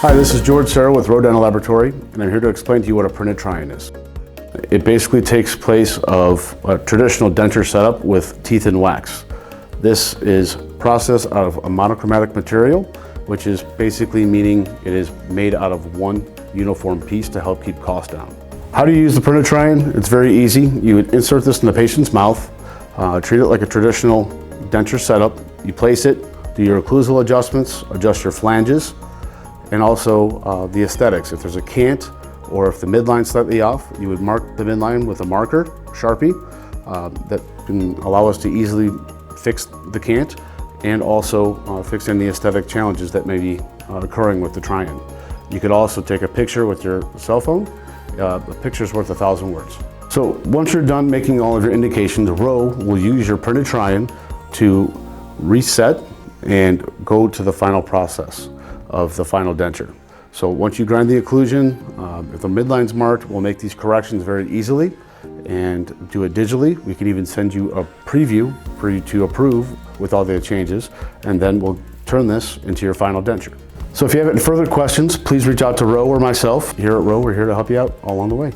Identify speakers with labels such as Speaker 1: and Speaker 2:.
Speaker 1: Hi, this is George Saro with ROE Dental Laboratory, and I'm here to explain to you what a printed try-in is. It basically takes place of a traditional denture setup with teeth and wax. This is processed out of a monochromatic material, which is basically meaning it is made out of one uniform piece to help keep costs down. How do you use the printed try-in? It's very easy. You would insert this in the patient's mouth, treat it like a traditional denture setup. You place it, do your occlusal adjustments, adjust your flanges, and also the aesthetics. If there's a cant or if the midline's slightly off, you would mark the midline with a marker, Sharpie, that can allow us to easily fix the cant and also fix any aesthetic challenges that may be occurring with the try-in. You could also take a picture with your cell phone. A picture's worth 1,000 words. So once you're done making all of your indications, ROE will use your printed try-in to reset and go to the final process of the final denture. So once you grind the occlusion, if the midline's marked, we'll make these corrections very easily and do it digitally. We can even send you a preview for you to approve with all the changes, and then we'll turn this into your final denture. So if you have any further questions, please reach out to ROE or myself. Here at ROE, we're here to help you out all along the way.